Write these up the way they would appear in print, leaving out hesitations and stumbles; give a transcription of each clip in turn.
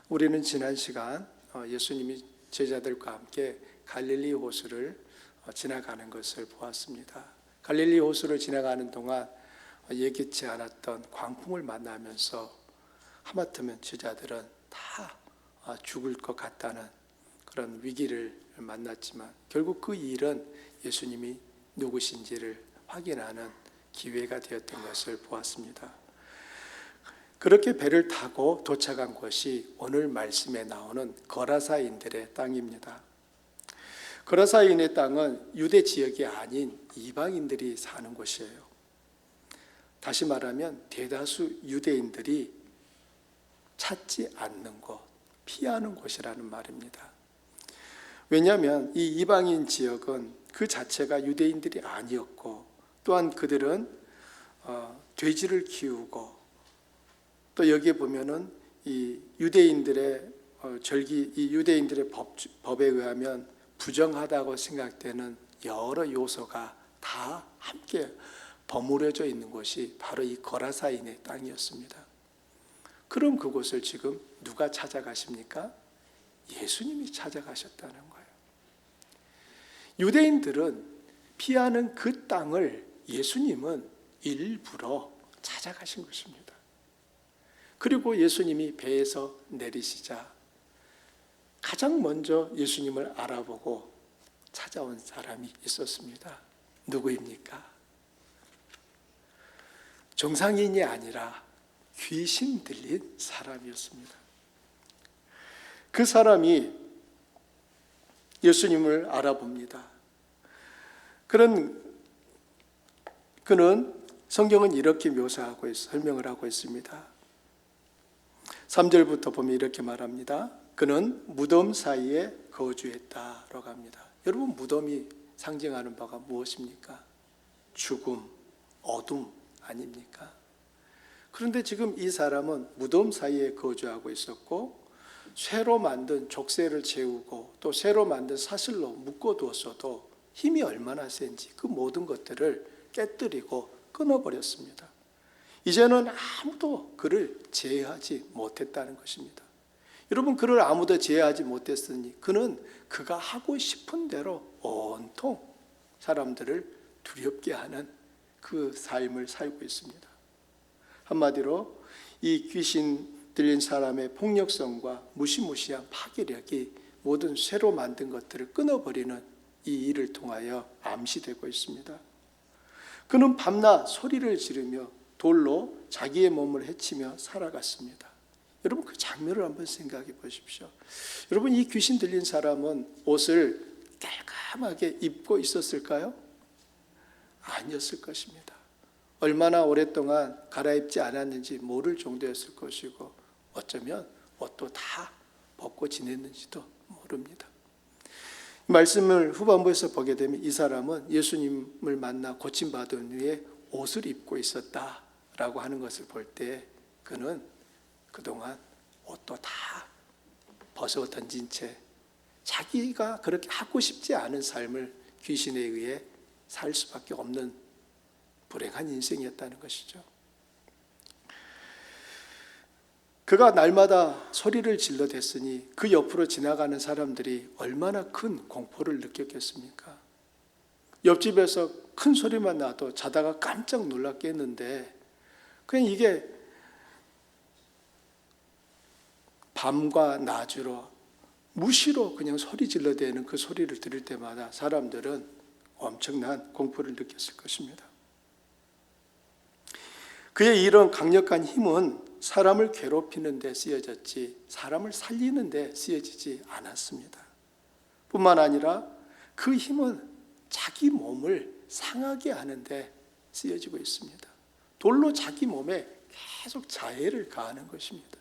우리는 지난 시간 예수님이 제자들과 함께 갈릴리 호수를 지나가는 것을 보았습니다. 갈릴리 호수를 지나가는 동안 예기치 않았던 광풍을 만나면서 하마터면 제자들은 다 죽을 것 같다는 그런 위기를 만났지만 결국 그 일은 예수님이 누구신지를 확인하는 기회가 되었던 것을 보았습니다. 그렇게 배를 타고 도착한 곳이 오늘 말씀에 나오는 거라사인들의 땅입니다. 거라사인의 땅은 유대 지역이 아닌 이방인들이 사는 곳이에요. 다시 말하면 대다수 유대인들이 찾지 않는 곳, 피하는 곳이라는 말입니다. 왜냐하면 이 이방인 지역은 그 자체가 유대인들이 아니었고, 또한 그들은 돼지를 키우고, 또 여기에 보면은 이 유대인들의 이 유대인들의 법에 의하면 부정하다고 생각되는 여러 요소가 다 함께 버무려져 있는 곳이 바로 이 거라사인의 땅이었습니다. 그럼 그곳을 지금 누가 찾아가십니까? 예수님이 찾아가셨다는 거예요. 유대인들은 피하는 그 땅을 예수님은 일부러 찾아가신 것입니다. 그리고 예수님이 배에서 내리시자 가장 먼저 예수님을 알아보고 찾아온 사람이 있었습니다. 누구입니까? 정상인이 아니라 귀신 들린 사람이었습니다. 그 사람이 예수님을 알아봅니다. 그는 성경은 이렇게 설명을 하고 있습니다. 3절부터 보면 이렇게 말합니다. 그는 무덤 사이에 거주했다라고 합니다. 여러분, 무덤이 상징하는 바가 무엇입니까? 죽음, 어둠 아닙니까? 그런데 지금 이 사람은 무덤 사이에 거주하고 있었고, 쇠로 만든 족쇄를 재우고 또 쇠로 만든 사슬로 묶어두었어도 힘이 얼마나 센지 그 모든 것들을 깨뜨리고 끊어버렸습니다. 이제는 아무도 그를 제어하지 못했다는 것입니다. 여러분, 그를 아무도 제어하지 못했으니 그는 그가 하고 싶은 대로 온통 사람들을 두렵게 하는 그 삶을 살고 있습니다. 한마디로 이 귀신 들린 사람의 폭력성과 무시무시한 파괴력이 모든 쇠로 만든 것들을 끊어버리는 이 일을 통하여 암시되고 있습니다. 그는 밤낮 소리를 지르며 돌로 자기의 몸을 해치며 살아갔습니다. 여러분, 그 장면을 한번 생각해 보십시오. 여러분, 이 귀신 들린 사람은 옷을 깔끔하게 입고 있었을까요? 아니었을 것입니다. 얼마나 오랫동안 갈아입지 않았는지 모를 정도였을 것이고, 어쩌면 옷도 다 벗고 지냈는지도 모릅니다. 말씀을 후반부에서 보게 되면 이 사람은 예수님을 만나 고침받은 후에 옷을 입고 있었다라고 하는 것을 볼 때 그는 그동안 옷도 다 벗어 던진 채 자기가 그렇게 하고 싶지 않은 삶을 귀신에 의해 살 수밖에 없는 불행한 인생이었다는 것이죠. 그가 날마다 소리를 질러댔으니 그 옆으로 지나가는 사람들이 얼마나 큰 공포를 느꼈겠습니까? 옆집에서 큰 소리만 나도 자다가 깜짝 놀랐겠는데, 그냥 이게 밤과 낮으로 무시로 그냥 소리 질러대는 그 소리를 들을 때마다 사람들은 엄청난 공포를 느꼈을 것입니다. 그의 이런 강력한 힘은 사람을 괴롭히는 데 쓰여졌지 사람을 살리는 데 쓰여지지 않았습니다. 뿐만 아니라 그 힘은 자기 몸을 상하게 하는 데 쓰여지고 있습니다. 돌로 자기 몸에 계속 자해를 가하는 것입니다.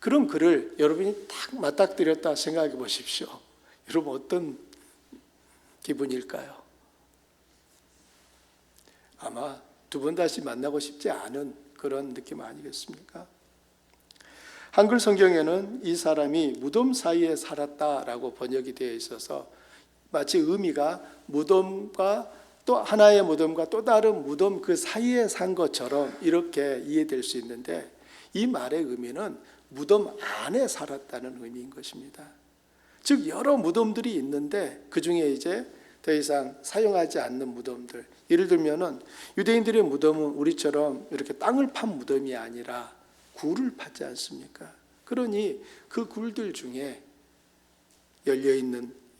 그럼 그를 여러분이 딱 맞닥뜨렸다 생각해 보십시오. 여러분, 어떤 기분일까요? 아마 두 번 다시 만나고 싶지 않은 그런 느낌 아니겠습니까? 한글 성경에는 이 사람이 무덤 사이에 살았다라고 번역이 되어 있어서 마치 의미가 무덤과 또 하나의 무덤과 또 다른 무덤 그 사이에 산 것처럼 이렇게 이해될 수 있는데, 이 말의 의미는 무덤 안에 살았다는 의미인 것입니다. 즉 여러 무덤들이 있는데 그 중에 이제 더 이상 사용하지 않는 무덤들, 예를 들면은 유대인들의 무덤은 우리처럼 이렇게 땅을 판 무덤이 아니라 굴을 파지 않습니까? 그러니 그 굴들 중에 열려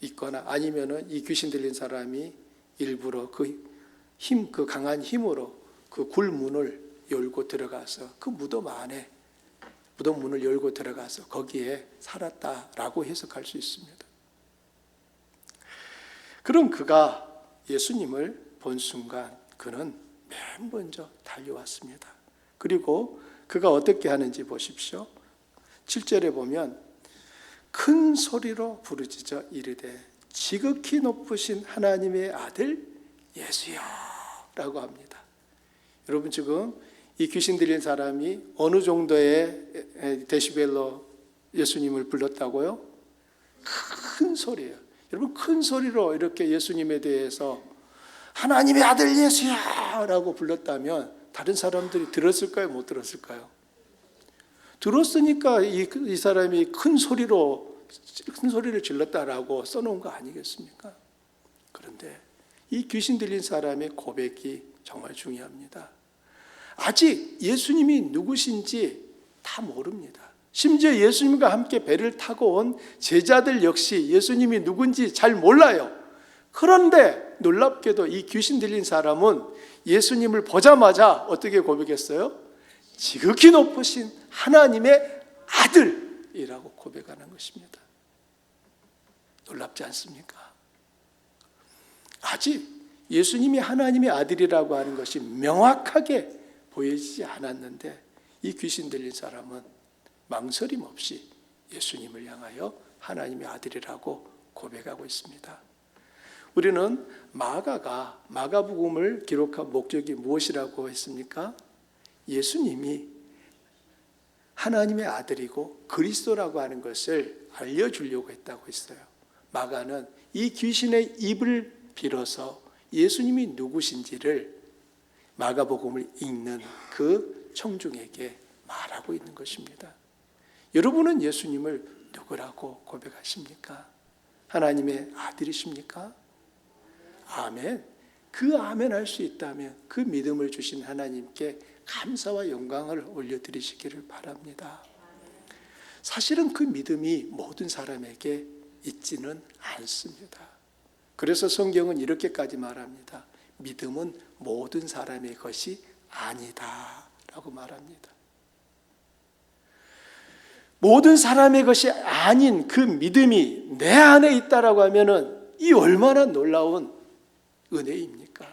있거나 아니면은 이 귀신 들린 사람이 일부러 그 강한 힘으로 그 굴문을 열고 들어가서 그 무덤 안에 무덤 문을 열고 들어가서 거기에 살았다라고 해석할 수 있습니다. 그럼 그가 예수님을 본 순간 그는 맨 먼저 달려왔습니다. 그리고 그가 어떻게 하는지 보십시오. 7절에 보면 큰 소리로 부르짖어 이르되 지극히 높으신 하나님의 아들 예수여 라고 합니다. 여러분 지금 이 귀신 들린 사람이 어느 정도의 데시벨로 예수님을 불렀다고요? 큰 소리예요. 여러분 큰 소리로 이렇게 예수님에 대해서 하나님의 아들 예수야 라고 불렀다면 다른 사람들이 들었을까요? 못 들었을까요? 들었으니까 이 사람이 큰 소리를 질렀다라고 써놓은 거 아니겠습니까? 그런데 이 귀신 들린 사람의 고백이 정말 중요합니다. 아직 예수님이 누구신지 다 모릅니다. 심지어 예수님과 함께 배를 타고 온 제자들 역시 예수님이 누군지 잘 몰라요. 그런데 놀랍게도 이 귀신 들린 사람은 예수님을 보자마자 어떻게 고백했어요? 지극히 높으신 하나님의 아들이라고 고백하는 것입니다. 놀랍지 않습니까? 아직 예수님이 하나님의 아들이라고 하는 것이 명확하게 보여지지 않았는데 이 귀신 들린 사람은 망설임 없이 예수님을 향하여 하나님의 아들이라고 고백하고 있습니다. 우리는 마가가 마가복음을 기록한 목적이 무엇이라고 했습니까? 예수님이 하나님의 아들이고 그리스도라고 하는 것을 알려주려고 했다고 했어요. 마가는 이 귀신의 입을 빌어서 예수님이 누구신지를 마가복음을 읽는 그 청중에게 말하고 있는 것입니다. 여러분은 예수님을 누구라고 고백하십니까? 하나님의 아들이십니까? 아멘. 그 아멘 할 수 있다면 그 믿음을 주신 하나님께 감사와 영광을 올려드리시기를 바랍니다. 사실은 그 믿음이 모든 사람에게 있지는 않습니다. 그래서 성경은 이렇게까지 말합니다. 믿음은 모든 사람의 것이 아니다 라고 말합니다. 모든 사람의 것이 아닌 그 믿음이 내 안에 있다라고 하면은 이 얼마나 놀라운 은혜입니까?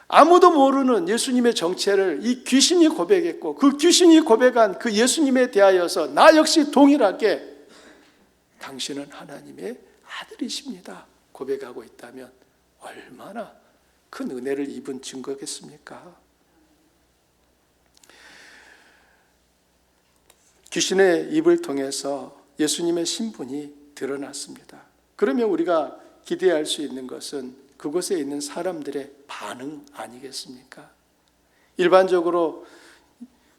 아무도 모르는 예수님의 정체를 이 귀신이 고백했고 그 귀신이 고백한 그 예수님에 대하여서 나 역시 동일하게 당신은 하나님의 아들이십니다 고백하고 있다면 얼마나 큰 은혜를 입은 증거겠습니까? 귀신의 입을 통해서 예수님의 신분이 드러났습니다. 그러면 우리가 기대할 수 있는 것은 그곳에 있는 사람들의 반응 아니겠습니까? 일반적으로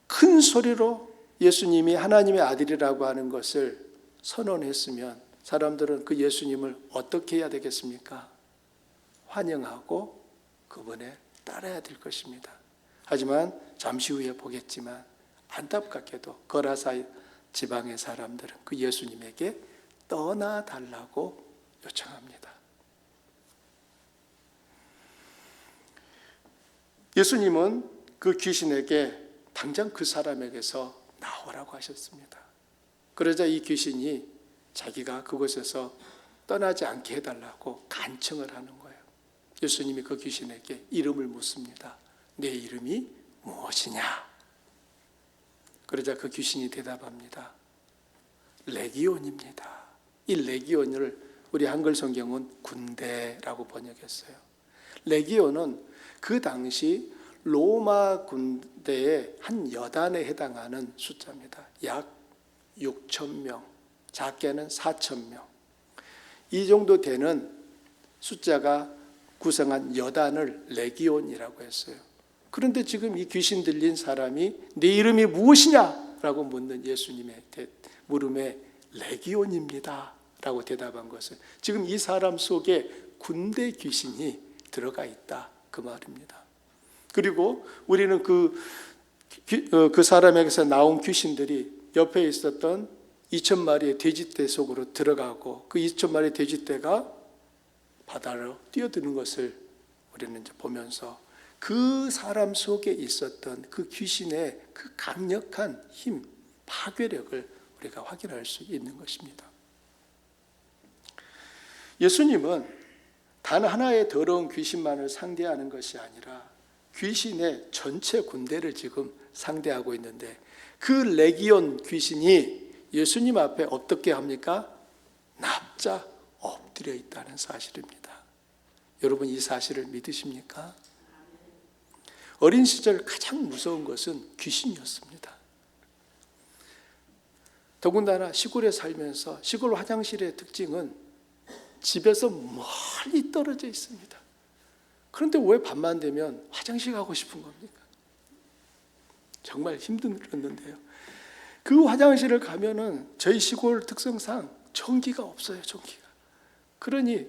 큰 소리로 예수님이 하나님의 아들이라고 하는 것을 선언했으면 사람들은 그 예수님을 어떻게 해야 되겠습니까? 환영하고 그분에 따라야 될 것입니다. 하지만 잠시 후에 보겠지만 안타깝게도 거라사 지방의 사람들은 그 예수님에게 떠나달라고 요청합니다. 예수님은 그 귀신에게 당장 그 사람에게서 나오라고 하셨습니다. 그러자 이 귀신이 자기가 그곳에서 떠나지 않게 해달라고 간청을 하는 거예요. 예수님이 그 귀신에게 이름을 묻습니다. 내 이름이 무엇이냐? 그러자 그 귀신이 대답합니다. 레기온입니다. 이 레기온을 우리 한글 성경은 군대라고 번역했어요. 레기온은 그 당시 로마 군대의 한 여단에 해당하는 숫자입니다. 약 6,000명, 작게는 4,000명. 이 정도 되는 숫자가 구성한 여단을 레기온이라고 했어요. 그런데 지금 이 귀신 들린 사람이 내 이름이 무엇이냐? 라고 묻는 예수님의 물음에 레기온입니다 라고 대답한 것은 지금 이 사람 속에 군대 귀신이 들어가 있다 그 말입니다. 그리고 우리는 그 사람에게서 나온 귀신들이 옆에 있었던 2,000마리의 돼지떼 속으로 들어가고 그 2,000마리의 돼지떼가 바다로 뛰어드는 것을 우리는 이제 보면서 그 사람 속에 있었던 그 귀신의 그 강력한 힘, 파괴력을 우리가 확인할 수 있는 것입니다. 예수님은 단 하나의 더러운 귀신만을 상대하는 것이 아니라 귀신의 전체 군대를 지금 상대하고 있는데 그 레기온 귀신이 예수님 앞에 어떻게 합니까? 납작 엎드려 있다는 사실입니다. 여러분 이 사실을 믿으십니까? 어린 시절 가장 무서운 것은 귀신이었습니다. 더군다나 시골에 살면서 시골 화장실의 특징은 집에서 멀리 떨어져 있습니다. 그런데 왜 밤만 되면 화장실 가고 싶은 겁니까? 정말 힘들었는데요. 그 화장실을 가면은 저희 시골 특성상 전기가 없어요. 전기가. 그러니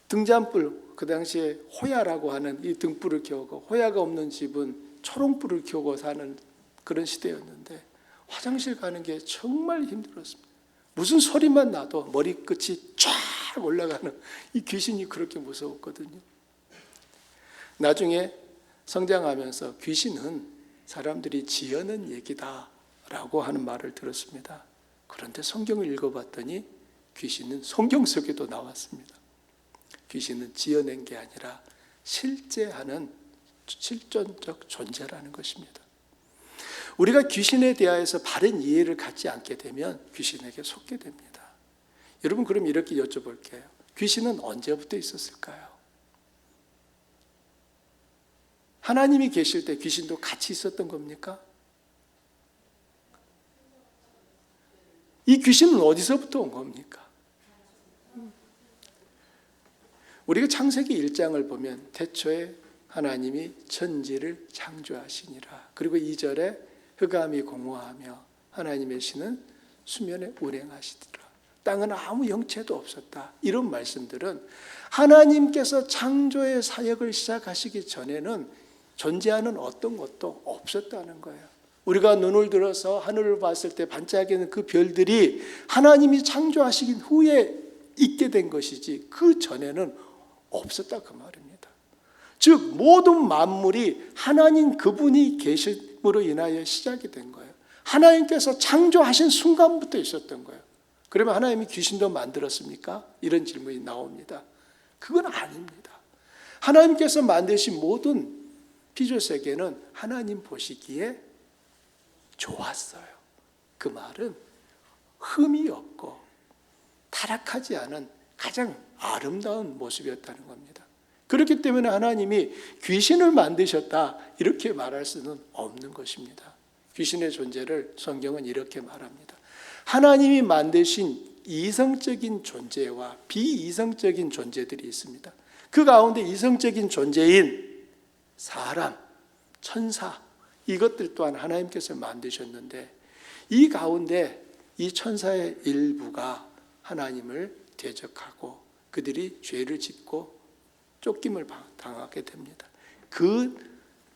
등잔불, 그 당시에 호야라고 하는 이 등불을 켜고 호야가 없는 집은 초롱불을 켜고 사는 그런 시대였는데 화장실 가는 게 정말 힘들었습니다. 무슨 소리만 나도 머리끝이 쫙 올라가는 이 귀신이 그렇게 무서웠거든요. 나중에 성장하면서 귀신은 사람들이 지어낸 얘기다라고 하는 말을 들었습니다. 그런데 성경을 읽어봤더니 귀신은 성경 속에도 나왔습니다. 귀신은 지어낸 게 아니라 실제하는 실존적 존재라는 것입니다. 우리가 귀신에 대하여서 바른 이해를 갖지 않게 되면 귀신에게 속게 됩니다. 여러분 그럼 이렇게 여쭤볼게요. 귀신은 언제부터 있었을까요? 하나님이 계실 때 귀신도 같이 있었던 겁니까? 이 귀신은 어디서부터 온 겁니까? 우리가 창세기 1장을 보면 태초에 하나님이 천지를 창조하시니라. 그리고 2절에 흑암이 공허하며 하나님의 신은 수면에 운행하시더라. 땅은 아무 형체도 없었다. 이런 말씀들은 하나님께서 창조의 사역을 시작하시기 전에는 존재하는 어떤 것도 없었다는 거예요. 우리가 눈을 들어서 하늘을 봤을 때 반짝이는 그 별들이 하나님이 창조하시긴 후에 있게 된 것이지 그 전에는 없었다 그 말입니다. 즉 모든 만물이 하나님 그분이 계심으로 인하여 시작이 된 거예요. 하나님께서 창조하신 순간부터 있었던 거예요. 그러면 하나님이 귀신도 만들었습니까? 이런 질문이 나옵니다. 그건 아닙니다. 하나님께서 만드신 모든 피조세계는 하나님 보시기에 좋았어요. 그 말은 흠이 없고 타락하지 않은 가장 아름다운 모습이었다는 겁니다. 그렇기 때문에 하나님이 귀신을 만드셨다 이렇게 말할 수는 없는 것입니다. 귀신의 존재를 성경은 이렇게 말합니다. 하나님이 만드신 이성적인 존재와 비이성적인 존재들이 있습니다. 그 가운데 이성적인 존재인 사람, 천사 이것들 또한 하나님께서 만드셨는데 이 가운데 이 천사의 일부가 하나님을 대적하고 그들이 죄를 짓고 쫓김을 당하게 됩니다. 그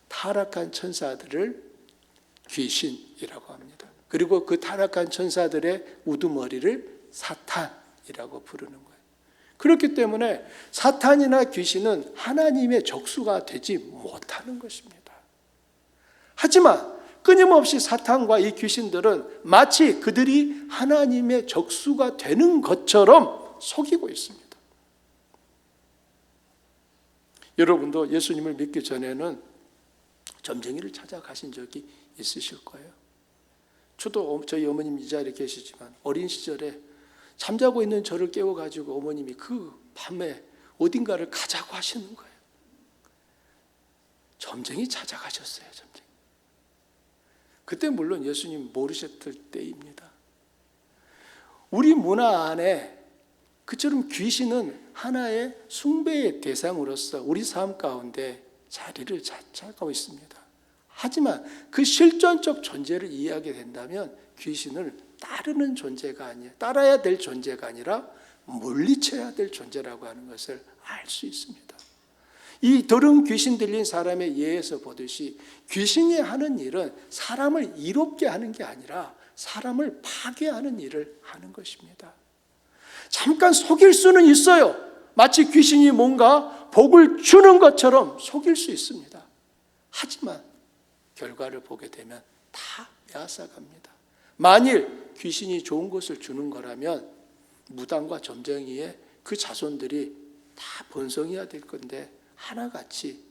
타락한 천사들을 귀신이라고 합니다. 그리고 그 타락한 천사들의 우두머리를 사탄이라고 부르는 거예요. 그렇기 때문에 사탄이나 귀신은 하나님의 적수가 되지 못하는 것입니다. 하지만 끊임없이 사탄과 이 귀신들은 마치 그들이 하나님의 적수가 되는 것처럼 속이고 있습니다. 여러분도 예수님을 믿기 전에는 점쟁이를 찾아가신 적이 있으실 거예요. 저도 저희 어머님 이 자리에 계시지만 어린 시절에 잠자고 있는 저를 깨워가지고 어머님이 그 밤에 어딘가를 가자고 하시는 거예요. 점쟁이 찾아가셨어요. 점쟁이. 그때 물론 예수님 모르셨을 때입니다. 우리 문화 안에 그처럼 귀신은 하나의 숭배의 대상으로서 우리 삶 가운데 자리를 차지하고 있습니다. 하지만 그 실존적 존재를 이해하게 된다면 귀신을 따르는 존재가 아니야, 따라야 될 존재가 아니라 물리쳐야 될 존재라고 하는 것을 알 수 있습니다. 이 더러운 귀신 들린 사람의 예에서 보듯이 귀신이 하는 일은 사람을 이롭게 하는 게 아니라 사람을 파괴하는 일을 하는 것입니다. 잠깐 속일 수는 있어요. 마치 귀신이 뭔가 복을 주는 것처럼 속일 수 있습니다. 하지만 결과를 보게 되면 다 빼앗아갑니다. 만일 귀신이 좋은 것을 주는 거라면 무당과 점쟁이의 그 자손들이 다 번성해야 될 건데 하나같이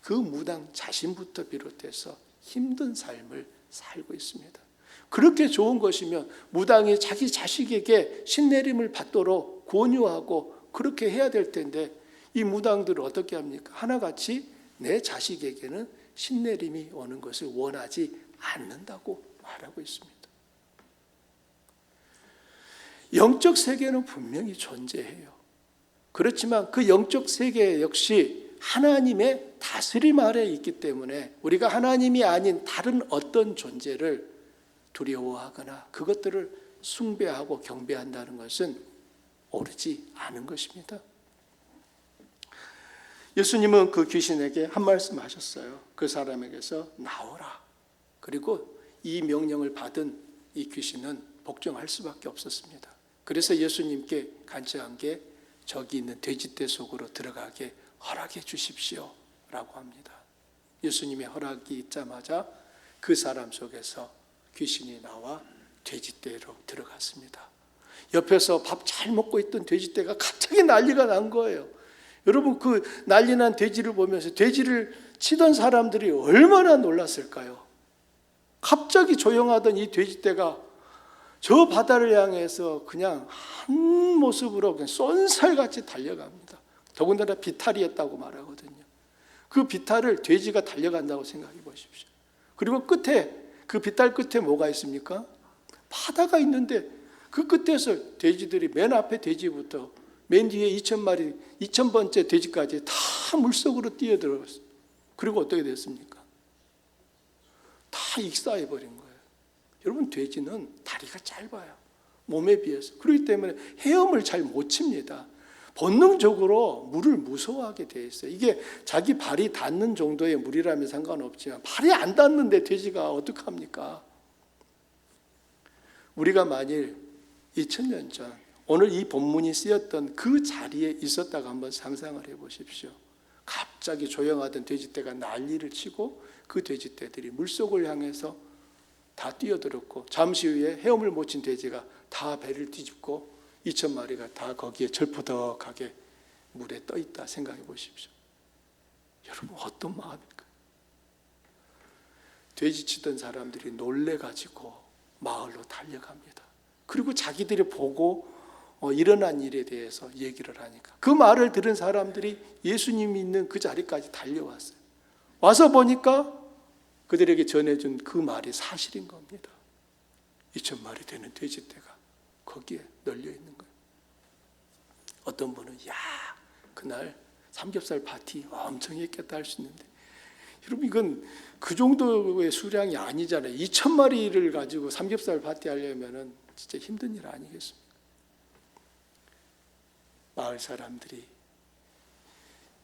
그 무당 자신부터 비롯해서 힘든 삶을 살고 있습니다. 그렇게 좋은 것이면 무당이 자기 자식에게 신내림을 받도록 권유하고 그렇게 해야 될 텐데 이 무당들은 어떻게 합니까? 하나같이 내 자식에게는 신내림이 오는 것을 원하지 않는다고 말하고 있습니다. 영적 세계는 분명히 존재해요. 그렇지만 그 영적 세계 역시 하나님의 다스림 아래에 있기 때문에 우리가 하나님이 아닌 다른 어떤 존재를 두려워하거나 그것들을 숭배하고 경배한다는 것은 옳지 않은 것입니다. 예수님은 그 귀신에게 한 말씀 하셨어요. 그 사람에게서 나오라. 그리고 이 명령을 받은 이 귀신은 복종할 수밖에 없었습니다. 그래서 예수님께 간청한 게 저기 있는 돼지떼 속으로 들어가게 허락해 주십시오 라고 합니다. 예수님의 허락이 있자마자 그 사람 속에서 귀신이 나와 돼지떼로 들어갔습니다. 옆에서 밥 잘 먹고 있던 돼지떼가 갑자기 난리가 난 거예요. 여러분 그 난리난 돼지를 보면서 돼지를 치던 사람들이 얼마나 놀랐을까요? 갑자기 조용하던 이 돼지떼가 저 바다를 향해서 그냥 한 모습으로 그냥 쏜살같이 달려갑니다. 더군다나 비탈이었다고 말하거든요. 그 비탈을 돼지가 달려간다고 생각해 보십시오. 그리고 끝에 그 비탈 끝에 뭐가 있습니까? 바다가 있는데 그 끝에서 돼지들이 맨 앞에 돼지부터 맨 뒤에 2,000마리, 2,000번째 돼지까지 다 물속으로 뛰어들어갔어요. 그리고 어떻게 됐습니까? 다 익사해버린 거예요. 여러분 돼지는 다리가 짧아요. 몸에 비해서. 그렇기 때문에 헤엄을 잘 못 칩니다. 본능적으로 물을 무서워하게 돼 있어요. 이게 자기 발이 닿는 정도의 물이라면 상관없지만 발이 안 닿는데 돼지가 어떡합니까? 우리가 만일 2000년 전 오늘 이 본문이 쓰였던 그 자리에 있었다가 한번 상상을 해보십시오. 갑자기 조용하던 돼지떼가 난리를 치고 그 돼지떼들이 물속을 향해서 다 뛰어들었고 잠시 후에 헤엄을 못 친 돼지가 다 배를 뒤집고 2,000마리가 다 거기에 절포덕하게 물에 떠 있다 생각해 보십시오. 여러분 어떤 마음일까요? 돼지 치던 사람들이 놀래가지고 마을로 달려갑니다. 그리고 자기들이 보고 일어난 일에 대해서 얘기를 하니까 그 말을 들은 사람들이 예수님이 있는 그 자리까지 달려왔어요. 와서 보니까 그들에게 전해준 그 말이 사실인 겁니다. 2,000마리 되는 돼지떼가 거기에 널려 있는 거예요. 어떤 분은 그날 삼겹살 파티 엄청 했겠다 할 수 있는데 여러분 이건 그 정도의 수량이 아니잖아요. 2,000마리를 가지고 삼겹살 파티 하려면 진짜 힘든 일 아니겠습니까? 마을 사람들이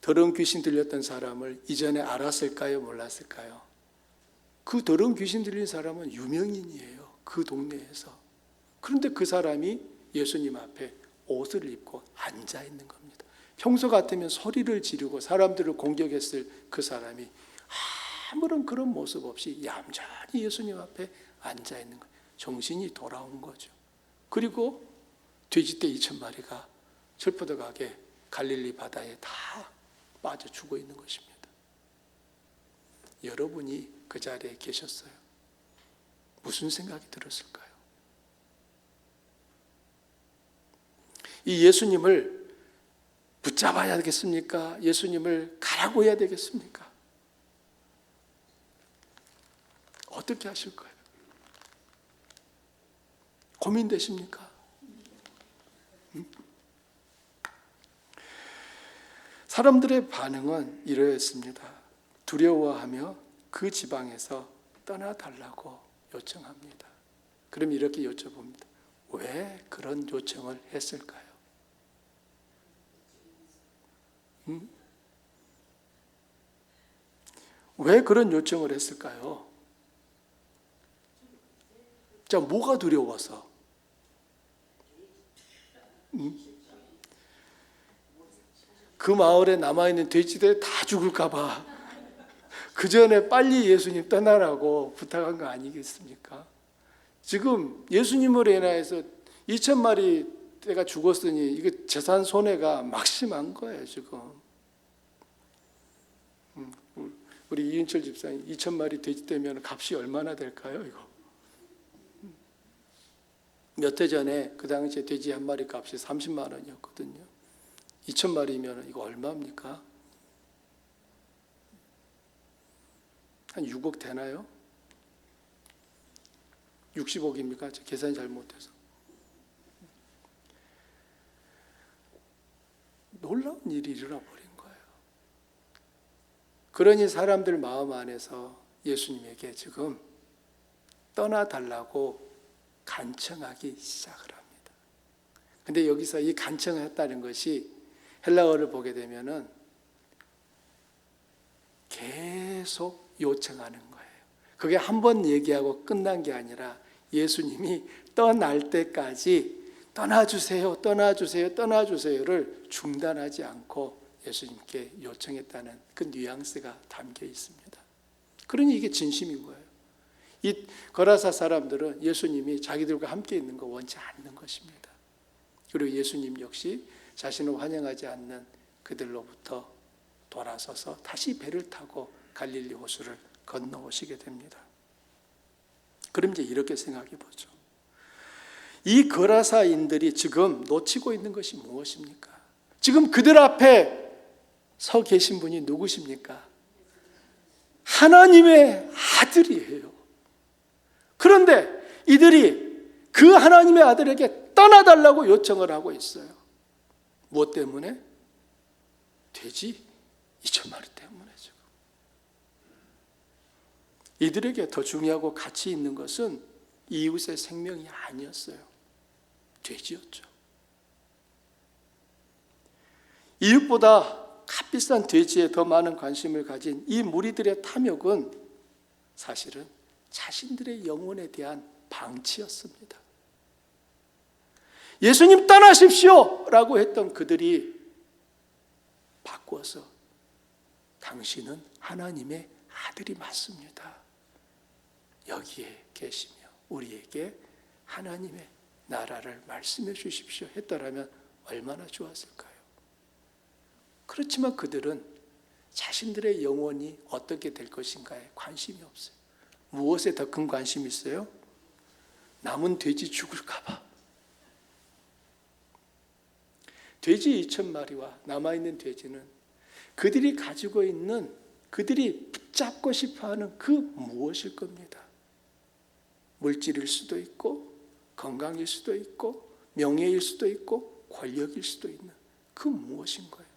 더러운 귀신 들렸던 사람을 이전에 알았을까요? 몰랐을까요? 그 더러운 귀신 들린 사람은 유명인이에요. 그 동네에서. 그런데 그 사람이 예수님 앞에 옷을 입고 앉아 있는 겁니다. 평소 같으면 소리를 지르고 사람들을 공격했을 그 사람이 아무런 그런 모습 없이 얌전히 예수님 앞에 앉아 있는 거예요. 정신이 돌아온 거죠. 그리고 돼지떼 2,000마리가 철포덕하게 갈릴리 바다에 다 빠져 죽어 있는 것입니다. 여러분이 그 자리에 계셨어요. 무슨 생각이 들었을까요? 이 예수님을 붙잡아야 되겠습니까? 예수님을 가라고 해야 되겠습니까? 어떻게 하실 거예요? 고민되십니까? 사람들의 반응은 이러했습니다. 두려워하며 그 지방에서 떠나달라고 요청합니다. 그럼 이렇게 여쭤봅니다. 왜 그런 요청을 했을까요? 왜 그런 요청을 했을까요? 자, 뭐가 두려워서? 그 마을에 남아있는 돼지들 다 죽을까 봐 그 전에 빨리 예수님 떠나라고 부탁한 거 아니겠습니까? 지금 예수님을 인하여서 2,000마리가 죽었으니 이게 재산 손해가 막심한 거예요, 지금. 우리 이윤철 집사님 2,000마리 돼지 되면 값이 얼마나 될까요, 이거? 몇 해 전에 그 당시에 돼지 한 마리 값이 30만 원이었거든요. 2,000마리면 이거 얼마입니까? 한 6억 되나요? 60억입니까? 저 계산이 잘못돼서. 놀라운 일이 일어나버린 거예요. 그러니 사람들 마음 안에서 예수님에게 지금 떠나달라고 간청하기 시작을 합니다. 근데 여기서 이 간청을 했다는 것이 헬라어를 보게 되면은 계속 요청하는 거예요. 그게 한 번 얘기하고 끝난 게 아니라 예수님이 떠날 때까지 떠나주세요, 떠나주세요, 떠나주세요를 중단하지 않고 예수님께 요청했다는 그 뉘앙스가 담겨 있습니다. 그러니 이게 진심인 거예요. 이 거라사 사람들은 예수님이 자기들과 함께 있는 거 원치 않는 것입니다. 그리고 예수님 역시 자신을 환영하지 않는 그들로부터 돌아서서 다시 배를 타고 갈릴리 호수를 건너오시게 됩니다. 그럼 이제 이렇게 생각해 보죠. 이 거라사인들이 지금 놓치고 있는 것이 무엇입니까? 지금 그들 앞에 서 계신 분이 누구십니까? 하나님의 아들이에요. 그런데 이들이 그 하나님의 아들에게 떠나달라고 요청을 하고 있어요. 무엇 때문에? 돼지 2,000마리 때문에 지금. 이들에게 더 중요하고 가치 있는 것은 이웃의 생명이 아니었어요. 돼지였죠. 이웃보다 값비싼 돼지에 더 많은 관심을 가진 이 무리들의 탐욕은 사실은 자신들의 영혼에 대한 방치였습니다. 예수님 떠나십시오! 라고 했던 그들이 바꾸어서 당신은 하나님의 아들이 맞습니다. 여기에 계시며 우리에게 하나님의 나라를 말씀해 주십시오 했더라면 얼마나 좋았을까요? 그렇지만 그들은 자신들의 영혼이 어떻게 될 것인가에 관심이 없어요. 무엇에 더 큰 관심이 있어요? 남은 돼지 죽을까 봐. 돼지 2,000마리와 남아있는 돼지는 그들이 가지고 있는, 그들이 붙잡고 싶어하는 그 무엇일 겁니다. 물질일 수도 있고 건강일 수도 있고 명예일 수도 있고 권력일 수도 있는 그 무엇인 거예요.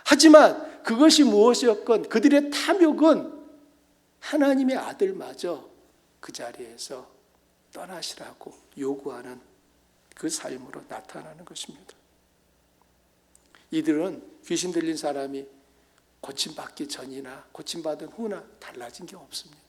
하지만 그것이 무엇이었건 그들의 탐욕은 하나님의 아들마저 그 자리에서 떠나시라고 요구하는 그 삶으로 나타나는 것입니다. 이들은 귀신 들린 사람이 고침받기 전이나 고침받은 후나 달라진 게 없습니다.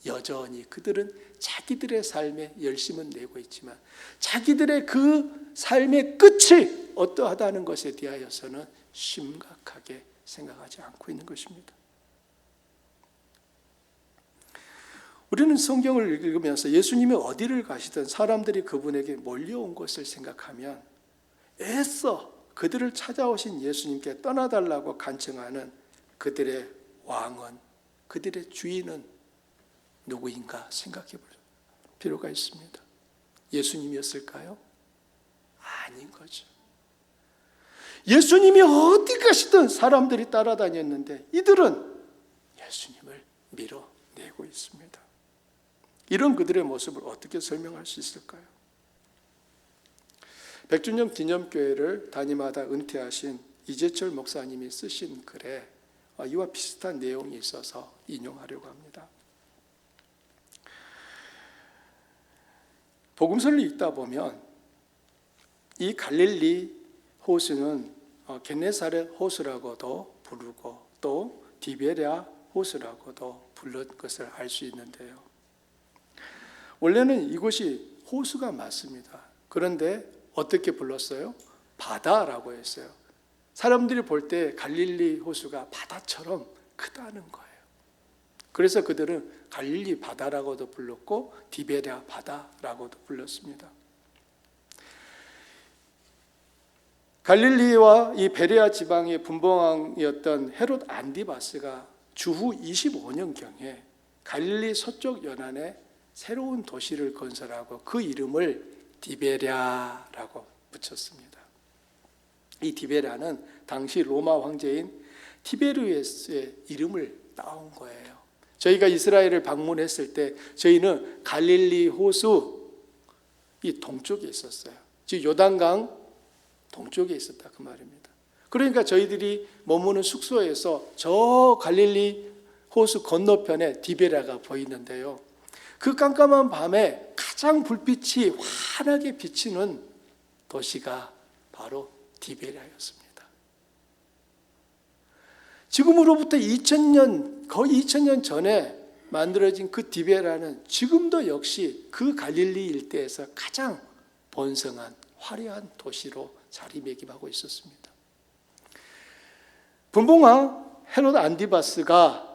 여전히 그들은 자기들의 삶에 열심은 내고 있지만 자기들의 그 삶의 끝이 어떠하다는 것에 대하여서는 심각하게 생각하지 않고 있는 것입니다. 우리는 성경을 읽으면서 예수님이 어디를 가시든 사람들이 그분에게 몰려온 것을 생각하면 애써 그들을 찾아오신 예수님께 떠나달라고 간청하는 그들의 왕은, 그들의 주인은 누구인가 생각해 볼 필요가 있습니다. 예수님이었을까요? 아닌 거죠. 예수님이 어디 가시든 사람들이 따라다녔는데 이들은 예수님을 밀어내고 있습니다. 이런 그들의 모습을 어떻게 설명할 수 있을까요? 백준영 기념교회를 담임하다 은퇴하신 이재철 목사님이 쓰신 글에 이와 비슷한 내용이 있어서 인용하려고 합니다. 복음서를 읽다 보면 이 갈릴리 호수는 겟네사렛 호수라고도 부르고 또 디베랴 호수라고도 부른 것을 알 수 있는데요. 원래는 이곳이 호수가 맞습니다. 그런데 어떻게 불렀어요? 바다라고 했어요. 사람들이 볼 때 갈릴리 호수가 바다처럼 크다는 거예요. 그래서 그들은 갈릴리 바다라고도 불렀고 디베랴 바다라고도 불렀습니다. 갈릴리와 이 베레아 지방의 분봉왕이었던 헤롯 안디바스가 주후 25년경에 갈릴리 서쪽 연안에 새로운 도시를 건설하고 그 이름을 디베랴라고 붙였습니다. 이 디베랴는 당시 로마 황제인 티베리우스의 이름을 따온 거예요. 저희가 이스라엘을 방문했을 때 저희는 갈릴리 호수 이 동쪽에 있었어요. 즉 요단강 동쪽에 있었다 그 말입니다. 그러니까 저희들이 머무는 숙소에서 저 갈릴리 호수 건너편에 디베랴가 보이는데요. 그 깜깜한 밤에 가장 불빛이 환하게 비치는 도시가 바로 디베랴였습니다. 지금으로부터 2000년, 거의 2000년 전에 만들어진 그 디베랴는 지금도 역시 그 갈릴리 일대에서 가장 번성한 화려한 도시로 자리매김하고 있었습니다. 분봉왕 헤롯 안디바스가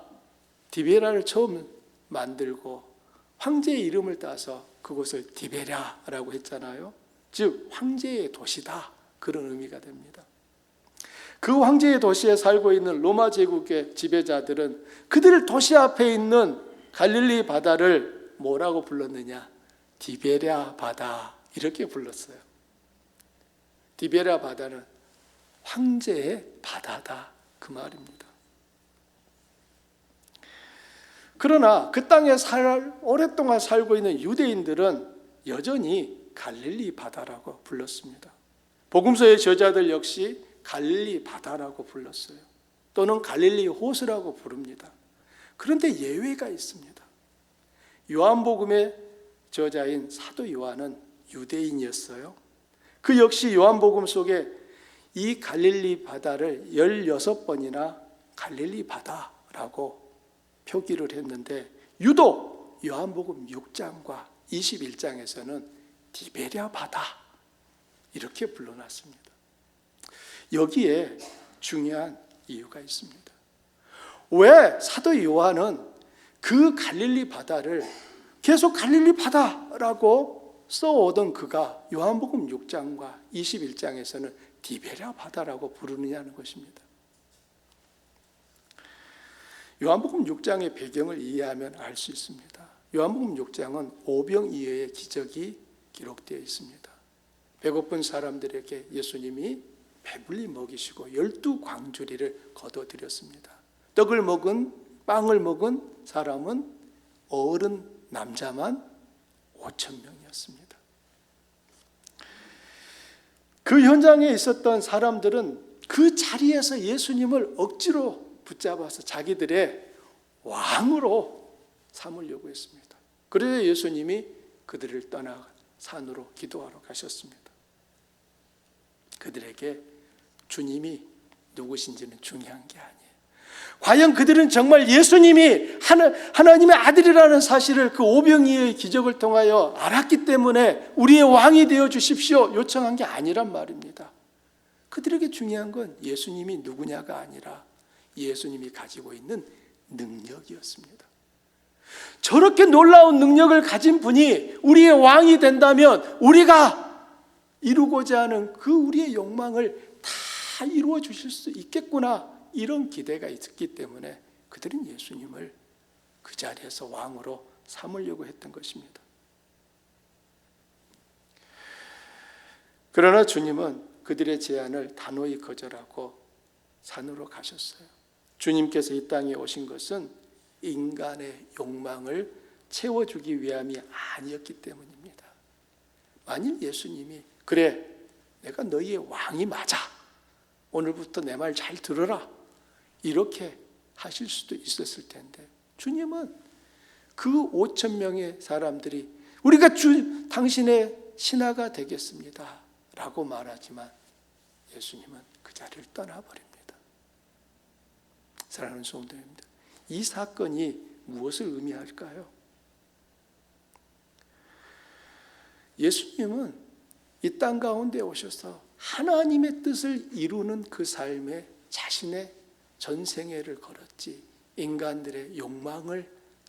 디베랴를 처음 만들고 황제의 이름을 따서 그곳을 디베랴라고 했잖아요. 즉 황제의 도시다 그런 의미가 됩니다. 그 황제의 도시에 살고 있는 로마 제국의 지배자들은 그들 도시 앞에 있는 갈릴리 바다를 뭐라고 불렀느냐? 디베랴 바다 이렇게 불렀어요. 디베랴 바다는 황제의 바다다 그 말입니다. 그러나 그 땅에 오랫동안 살고 있는 유대인들은 여전히 갈릴리 바다라고 불렀습니다. 복음서의 저자들 역시 갈릴리 바다라고 불렀어요. 또는 갈릴리 호수라고 부릅니다. 그런데 예외가 있습니다. 요한복음의 저자인 사도 요한은 유대인이었어요. 그 역시 요한복음 속에 이 갈릴리 바다를 16번이나 갈릴리 바다라고 표기를 했는데 유독 요한복음 6장과 21장에서는 디베랴 바다 이렇게 불러놨습니다. 여기에 중요한 이유가 있습니다. 왜 사도 요한은 그 갈릴리 바다를 계속 갈릴리 바다라고 써오던 그가 요한복음 6장과 21장에서는 디베랴 바다라고 부르느냐는 것입니다. 요한복음 6장의 배경을 이해하면 알 수 있습니다. 요한복음 6장은 오병이어의 기적이 기록되어 있습니다. 배고픈 사람들에게 예수님이 배불리 먹이시고 12광주리를 거둬들였습니다. 빵을 먹은 사람은 어른 남자만 5,000명이었습니다. 그 현장에 있었던 사람들은 그 자리에서 예수님을 억지로 붙잡아서 자기들의 왕으로 삼으려고 했습니다. 그래서 예수님이 그들을 떠나 산으로 기도하러 가셨습니다. 그들에게 주님이 누구신지는 중요한 게 아니에요. 과연 그들은 정말 예수님이 하나님의 아들이라는 사실을 그 오병이어의 기적을 통하여 알았기 때문에 우리의 왕이 되어 주십시오 요청한 게 아니란 말입니다. 그들에게 중요한 건 예수님이 누구냐가 아니라 예수님이 가지고 있는 능력이었습니다. 저렇게 놀라운 능력을 가진 분이 우리의 왕이 된다면 우리가 이루고자 하는 그 우리의 욕망을 다 이루어 주실 수 있겠구나 이런 기대가 있었기 때문에 그들은 예수님을 그 자리에서 왕으로 삼으려고 했던 것입니다. 그러나 주님은 그들의 제안을 단호히 거절하고 산으로 가셨어요. 주님께서 이 땅에 오신 것은 인간의 욕망을 채워주기 위함이 아니었기 때문입니다. 만일 예수님이 그래 내가 너희의 왕이 맞아 오늘부터 내 말 잘 들어라 이렇게 하실 수도 있었을 텐데 주님은 그 5천 명의 사람들이 우리가 당신의 신하가 되겠습니다 라고 말하지만 예수님은 그 자리를 떠나버립니다. 사랑하는 성도님들, 이 사건이 무엇을 의미할까요? 예수님은 이 땅 가운데 오셔서 하나님의 뜻을 이루는 그 삶에 자신의 전생애를 걸었지 인간들의 욕망을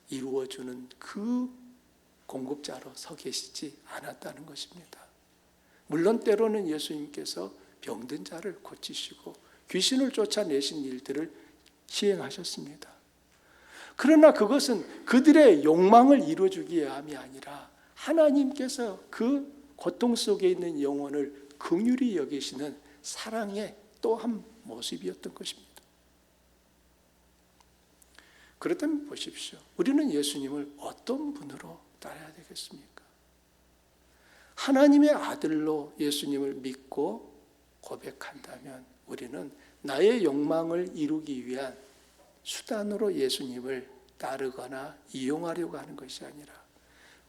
이루어주는 그 공급자로 서 계시지 않았다는 것입니다. 물론 때로는 예수님께서 병든 자를 고치시고 귀신을 쫓아내신 일들을 시행하셨습니다. 그러나 그것은 그들의 욕망을 이루어주기 위함이 아니라 하나님께서 그 고통 속에 있는 영혼을 긍휼히 여기시는 사랑의 또 한 모습이었던 것입니다. 그렇다면 보십시오. 우리는 예수님을 어떤 분으로 따라야 되겠습니까? 하나님의 아들로 예수님을 믿고 고백한다면 우리는 나의 욕망을 이루기 위한 수단으로 예수님을 따르거나 이용하려고 하는 것이 아니라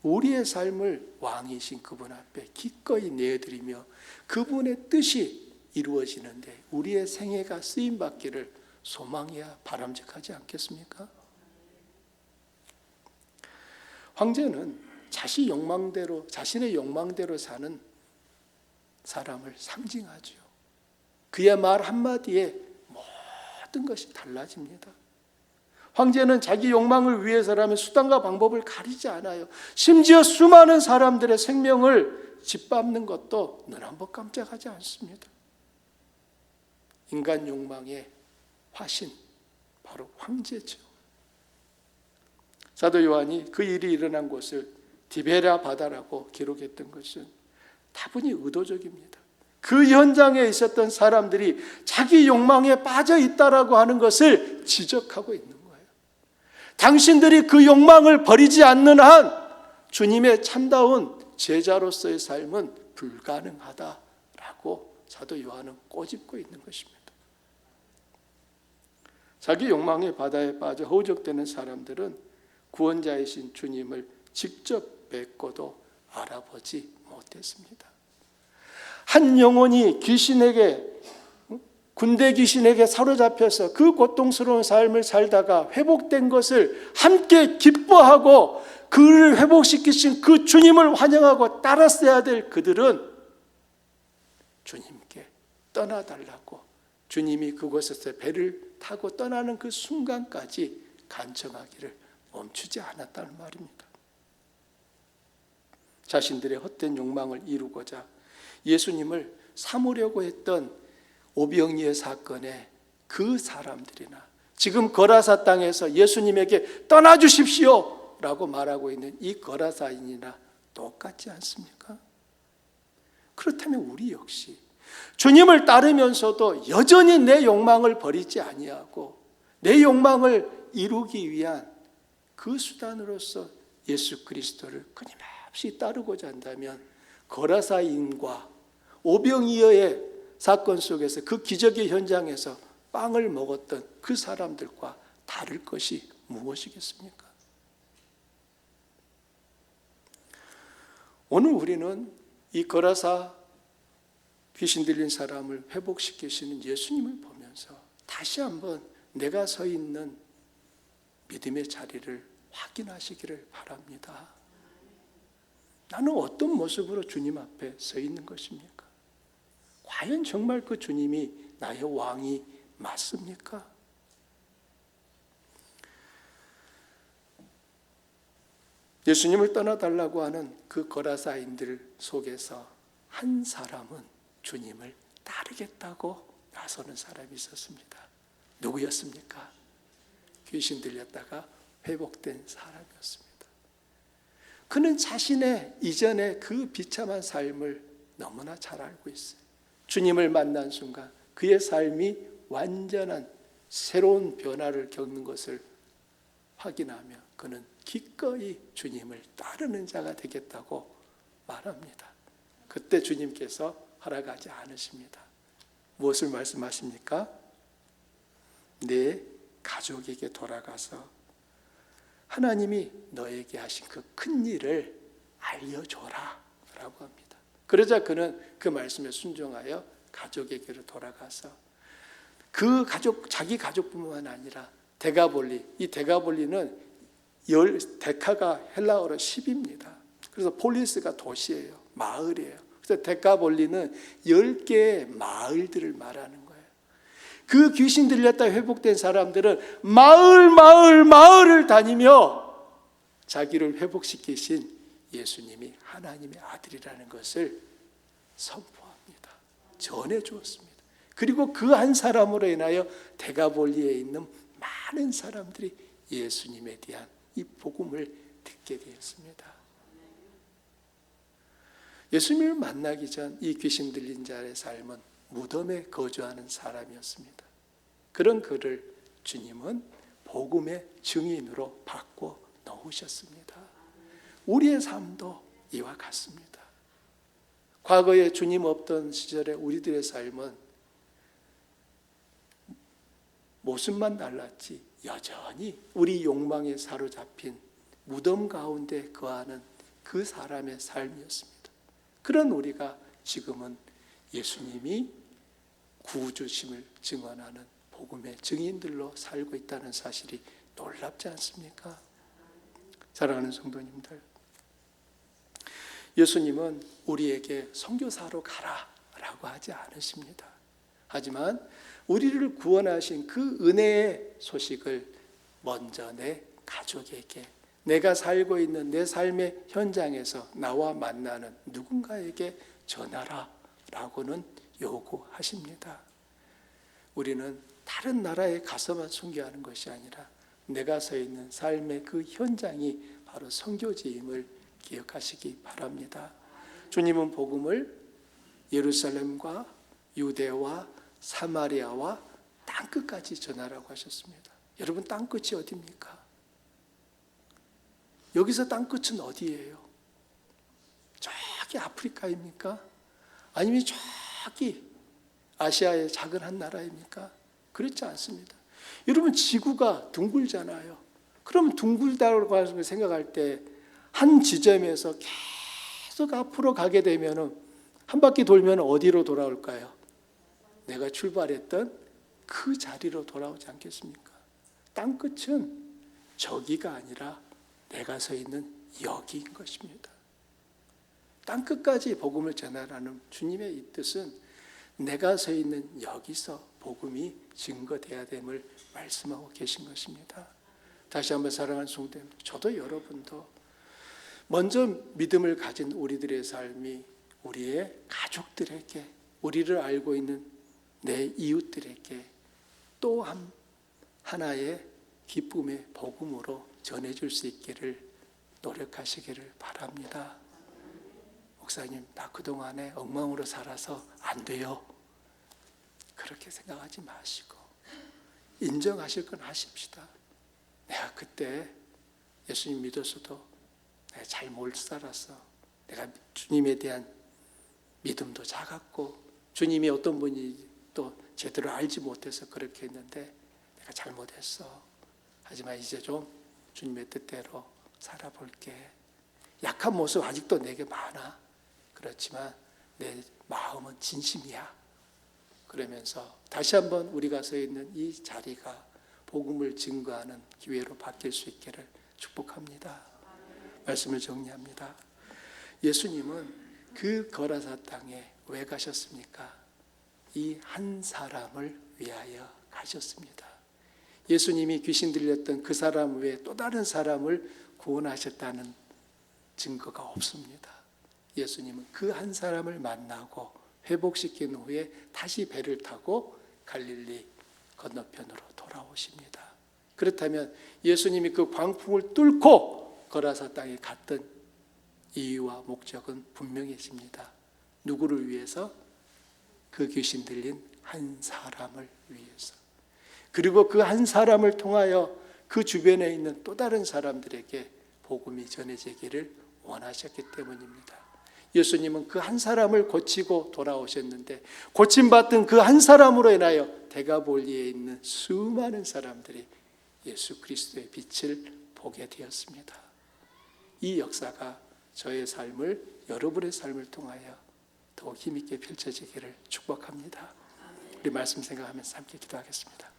우리의 삶을 왕이신 그분 앞에 기꺼이 내어드리며 그분의 뜻이 이루어지는데 우리의 생애가 쓰임받기를 소망해야 바람직하지 않겠습니까? 황제는 자신의 욕망대로 사는 사람을 상징하죠. 그의 말 한마디에 모든 것이 달라집니다. 황제는 자기 욕망을 위해서라면 수단과 방법을 가리지 않아요. 심지어 수많은 사람들의 생명을 짓밟는 것도 눈 한번 깜짝하지 않습니다. 인간 욕망의 화신, 바로 황제죠. 사도 요한이 그 일이 일어난 곳을 디베랴 바다라고 기록했던 것은 다분히 의도적입니다. 그 현장에 있었던 사람들이 자기 욕망에 빠져 있다라고 하는 것을 지적하고 있는 거예요. 당신들이 그 욕망을 버리지 않는 한 주님의 참다운 제자로서의 삶은 불가능하다라고 사도 요한은 꼬집고 있는 것입니다. 자기 욕망의 바다에 빠져 허우적대는 사람들은 구원자이신 주님을 직접 뵙고도 알아보지 못했습니다. 한 영혼이 군대 귀신에게 사로잡혀서 그 고통스러운 삶을 살다가 회복된 것을 함께 기뻐하고 그를 회복시키신 그 주님을 환영하고 따랐어야 될 그들은 주님께 떠나달라고 주님이 그곳에서 배를 타고 떠나는 그 순간까지 간청하기를 멈추지 않았다는 말입니다. 자신들의 헛된 욕망을 이루고자 예수님을 삼으려고 했던 오병이의 사건에 그 사람들이나 지금 거라사 땅에서 예수님에게 떠나주십시오 라고 말하고 있는 이 거라사인이나 똑같지 않습니까? 그렇다면 우리 역시 주님을 따르면서도 여전히 내 욕망을 버리지 아니하고 내 욕망을 이루기 위한 그 수단으로서 예수 그리스도를 끊임없이 따르고자 한다면 거라사인과 오병이어의 사건 속에서 그 기적의 현장에서 빵을 먹었던 그 사람들과 다를 것이 무엇이겠습니까? 오늘 우리는 이 거라사 귀신 들린 사람을 회복시키시는 예수님을 보면서 다시 한번 내가 서 있는 믿음의 자리를 확인하시기를 바랍니다. 나는 어떤 모습으로 주님 앞에 서 있는 것입니까? 과연 정말 그 주님이 나의 왕이 맞습니까? 예수님을 떠나달라고 하는 그 거라사인들 속에서 한 사람은 주님을 따르겠다고 나서는 사람이 있었습니다. 누구였습니까? 귀신 들렸다가 회복된 사람이었습니다. 그는 자신의 이전의 그 비참한 삶을 너무나 잘 알고 있어요. 주님을 만난 순간 그의 삶이 완전한 새로운 변화를 겪는 것을 확인하며 그는 기꺼이 주님을 따르는 자가 되겠다고 말합니다. 그때 주님께서 허락하지 않으십니다. 무엇을 말씀하십니까? 내 가족에게 돌아가서 하나님이 너에게 하신 그 큰 일을 알려줘라 라고 합니다. 그러자 그는 그 말씀에 순종하여 가족에게로 돌아가서 그 가족, 자기 가족뿐만 아니라 데가볼리, 이 데가볼리는 데카가 헬라어로 10입니다. 그래서 폴리스가 도시예요. 마을이에요. 그래서 데카볼리는 10개의 마을들을 말하는 거예요. 그 귀신 들렸다 회복된 사람들은 마을을 다니며 자기를 회복시키신 예수님이 하나님의 아들이라는 것을 선포합니다. 전해 주었습니다. 그리고 그 한 사람으로 인하여 데가볼리에 있는 많은 사람들이 예수님에 대한 이 복음을 듣게 되었습니다. 예수님을 만나기 전 이 귀신 들린 자의 삶은 무덤에 거주하는 사람이었습니다. 그런 그를 주님은 복음의 증인으로 바꿔 넣으셨습니다. 우리의 삶도 이와 같습니다. 과거에 주님 없던 시절에 우리들의 삶은 모습만 달랐지 여전히 우리 욕망에 사로잡힌 무덤 가운데 거하는 그 사람의 삶이었습니다. 그런 우리가 지금은 예수님이 구주심을 증언하는 복음의 증인들로 살고 있다는 사실이 놀랍지 않습니까? 사랑하는 성도님들, 예수님은 우리에게 선교사로 가라라고 하지 않으십니다. 하지만 우리를 구원하신 그 은혜의 소식을 먼저 내 가족에게, 내가 살고 있는 내 삶의 현장에서 나와 만나는 누군가에게 전하라라고는 요구하십니다. 우리는 다른 나라에 가서만 선교하는 것이 아니라 내가 서 있는 삶의 그 현장이 바로 선교지임을 기억하시기 바랍니다. 주님은 복음을 예루살렘과 유대와 사마리아와 땅끝까지 전하라고 하셨습니다. 여러분, 땅끝이 어디입니까? 여기서 땅끝은 어디예요? 저기 아프리카입니까? 아니면 저기 아시아의 작은 한 나라입니까? 그렇지 않습니다. 여러분, 지구가 둥글잖아요. 그럼 둥글다고 생각할 때 한 지점에서 계속 앞으로 가게 되면 한 바퀴 돌면 어디로 돌아올까요? 내가 출발했던 그 자리로 돌아오지 않겠습니까? 땅끝은 저기가 아니라 내가 서 있는 여기인 것입니다. 땅끝까지 복음을 전하라는 주님의 이 뜻은 내가 서 있는 여기서 복음이 증거돼야 됨을 말씀하고 계신 것입니다. 다시 한번 사랑하는 성도님, 저도 여러분도 먼저 믿음을 가진 우리들의 삶이 우리의 가족들에게, 우리를 알고 있는 내 이웃들에게 또 하나의 기쁨의 복음으로 전해줄 수 있기를 노력하시기를 바랍니다. 목사님, 나 그동안에 엉망으로 살아서 안 돼요. 그렇게 생각하지 마시고 인정하실 건 하십시다. 내가 그때 예수님 믿었어도 내가 잘 못 살았어. 내가 주님에 대한 믿음도 작았고 주님이 어떤 분이 또 제대로 알지 못해서 그렇게 했는데 내가 잘못했어. 하지만 이제 좀 주님의 뜻대로 살아볼게. 약한 모습 아직도 내게 많아. 그렇지만 내 마음은 진심이야. 그러면서 다시 한번 우리가 서 있는 이 자리가 복음을 증거하는 기회로 바뀔 수 있기를 축복합니다. 말씀을 정리합니다. 예수님은 그 거라사 땅에 왜 가셨습니까? 이 한 사람을 위하여 가셨습니다. 예수님이 귀신 들렸던 그 사람 외에 또 다른 사람을 구원하셨다는 증거가 없습니다. 예수님은 그 한 사람을 만나고 회복시킨 후에 다시 배를 타고 갈릴리 건너편으로 돌아오십니다. 그렇다면 예수님이 그 광풍을 뚫고 거라사 땅에 갔던 이유와 목적은 분명해집니다. 누구를 위해서? 그 귀신 들린 한 사람을 위해서. 그리고 그 한 사람을 통하여 그 주변에 있는 또 다른 사람들에게 복음이 전해지기를 원하셨기 때문입니다. 예수님은 그 한 사람을 고치고 돌아오셨는데 고침받던 그 한 사람으로 인하여 데가볼리에 있는 수많은 사람들이 예수 그리스도의 빛을 보게 되었습니다. 이 역사가 저의 삶을, 여러분의 삶을 통하여 더욱 힘있게 펼쳐지기를 축복합니다. 우리 말씀 생각하면서 함께 기도하겠습니다.